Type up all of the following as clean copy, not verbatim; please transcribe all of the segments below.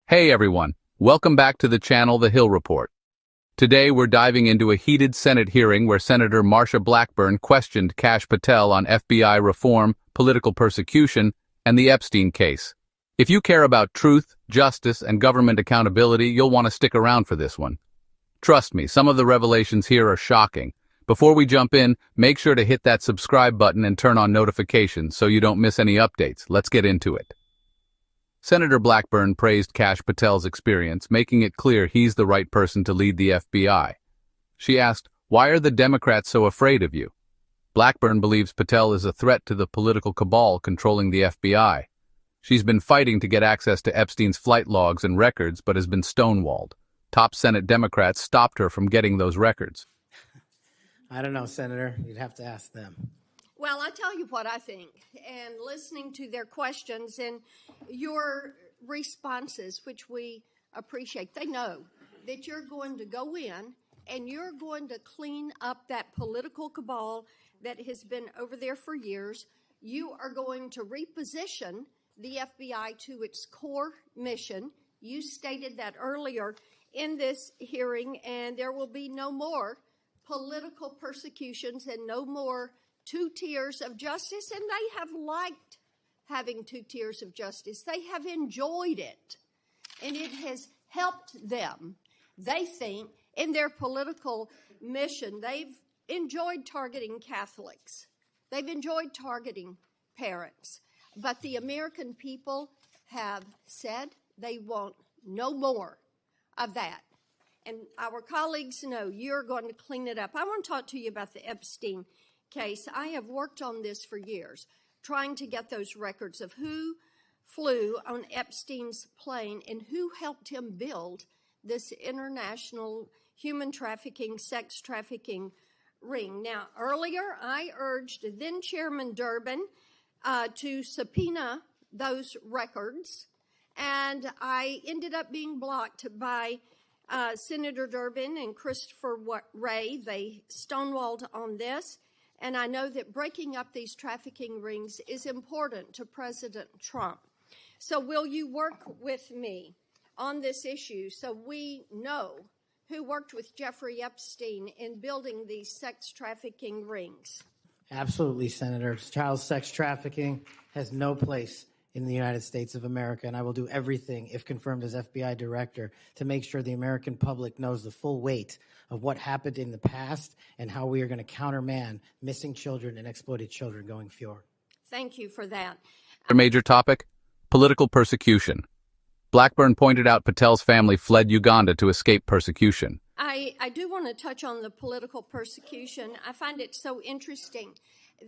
Hey everyone, welcome back to the channel The Hill Report. Today we're diving into a heated Senate hearing where Senator Marsha Blackburn questioned Kash Patel on FBI reform, political persecution, and the Epstein case. If you care about truth, justice, and government accountability, you'll want to stick around for this one. Trust me, some of the revelations here are shocking. Before we jump in, make sure to hit that subscribe button and turn on notifications so you don't miss any updates. Let's get into it. Senator Blackburn praised Kash Patel's experience, making it clear he's the right person to lead the FBI. She asked, "Why are the Democrats so afraid of you?" Blackburn believes Patel is a threat to the political cabal controlling the FBI. She's been fighting to get access to Epstein's flight logs and records, but has been stonewalled. Top Senate Democrats stopped her from getting those records. I don't know, Senator. You'd have to ask them. Well, I tell you what I think, and listening to their questions and your responses, which we appreciate, they know that you're going to go in and you're going to clean up that political cabal that has been over there for years. You are going to reposition the FBI to its core mission. You stated that earlier in this hearing, and there will be no more political persecutions and no more two tiers of justice, and they have liked having two tiers of justice. They have enjoyed it, and it has helped them. They think in their political mission, they've enjoyed targeting Catholics. They've enjoyed targeting parents. But the American people have said they want no more of that. And our colleagues know you're going to clean it up. I want to talk to you about the Epstein case. I have worked on this for years, trying to get those records of who flew on Epstein's plane and who helped him build this international human trafficking, sex trafficking ring. Now, earlier I urged then Chairman Durbin to subpoena those records, and I ended up being blocked by Senator Durbin and Christopher Wray. They stonewalled on this. And I know that breaking up these trafficking rings is important to President Trump. So will you work with me on this issue so we know who worked with Jeffrey Epstein in building these sex trafficking rings? Absolutely, Senator. Child sex trafficking has no place in the United States of America, and I will do everything, if confirmed as FBI director, to make sure the American public knows the full weight of what happened in the past and how we are going to countermand missing children and exploited children going forward. Thank you for that. Our major topic, political persecution. Blackburn pointed out Patel's family fled Uganda to escape persecution. I do want to touch on the political persecution. I find it so interesting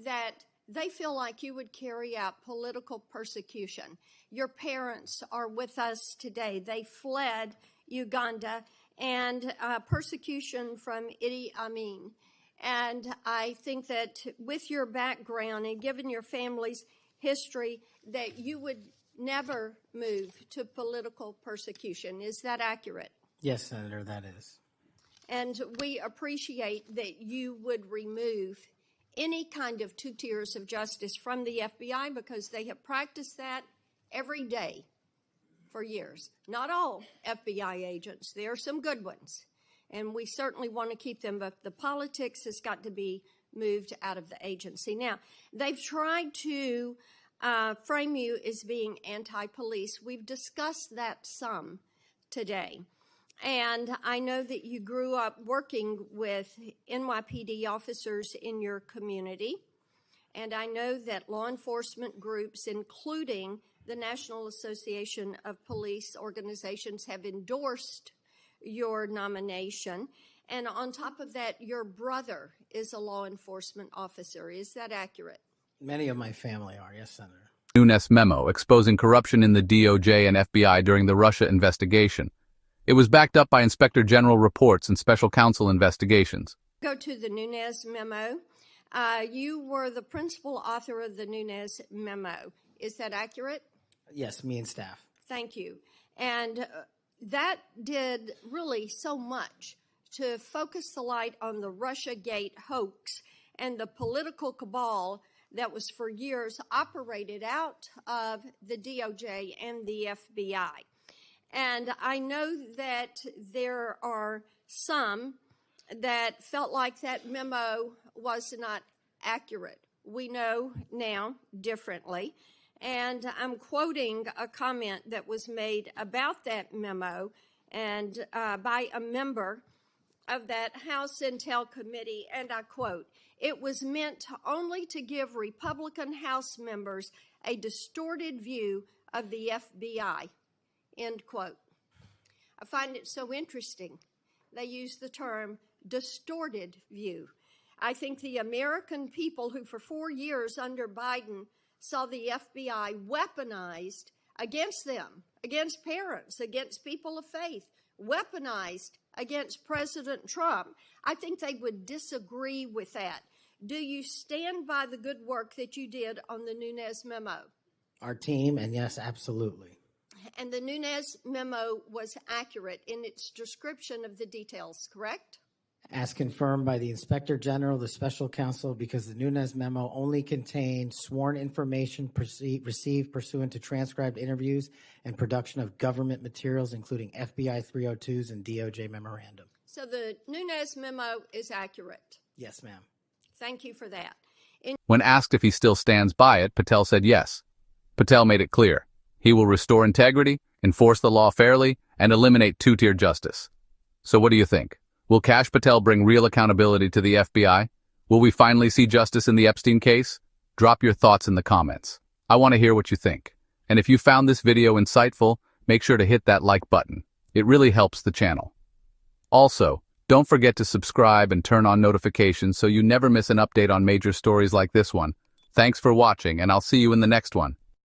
that they feel like you would carry out political persecution. Your parents are with us today. They fled Uganda and persecution from Idi Amin. And I think that with your background and given your family's history, that you would never move to political persecution. Is that accurate? Yes, Senator, that is. And we appreciate that you would remove any kind of two tiers of justice from the FBI because they have practiced that every day for years. Not all FBI agents. There are some good ones, and we certainly want to keep them, but the politics has got to be moved out of the agency. Now, they've tried to frame you as being anti-police. We've discussed that some today. And I know that you grew up working with NYPD officers in your community. And I know that law enforcement groups, including the National Association of Police Organizations, have endorsed your nomination. And on top of that, your brother is a law enforcement officer. Is that accurate? Many of my family are, yes, Senator. Nunes memo exposing corruption in the DOJ and FBI during the Russia investigation. It was backed up by Inspector General reports and special counsel investigations. Go to the Nunes memo. You were the principal author of the Nunes memo. Is that accurate? Yes, me and staff. Thank you. And that did really so much to focus the light on the Russiagate hoax and the political cabal that was for years operated out of the DOJ and the FBI. And I know that there are some that felt like that memo was not accurate. We know now differently. And I'm quoting a comment that was made about that memo and by a member of that House Intel Committee, and I quote, "It was meant only to give Republican House members a distorted view of the FBI," end quote. I find it so interesting. They use the term distorted view. I think the American people who for 4 years under Biden saw the FBI weaponized against them, against parents, against people of faith, weaponized against President Trump, I think they would disagree with that. Do you stand by the good work that you did on the Nunes memo? Our team, and yes, absolutely. And the Nunes memo was accurate in its description of the details, correct? As confirmed by the Inspector General, the Special Counsel, because the Nunes memo only contained sworn information received pursuant to transcribed interviews and production of government materials, including FBI 302s and DOJ memorandum. So the Nunes memo is accurate. Yes, ma'am. Thank you for that. When asked if he still stands by it, Patel said yes. Patel made it clear. He will restore integrity, enforce the law fairly, and eliminate two-tier justice. So what do you think? Will Kash Patel bring real accountability to the FBI? Will we finally see justice in the Epstein case? Drop your thoughts in the comments. I want to hear what you think. And if you found this video insightful, make sure to hit that like button. It really helps the channel. Also, don't forget to subscribe and turn on notifications so you never miss an update on major stories like this one. Thanks for watching, and I'll see you in the next one.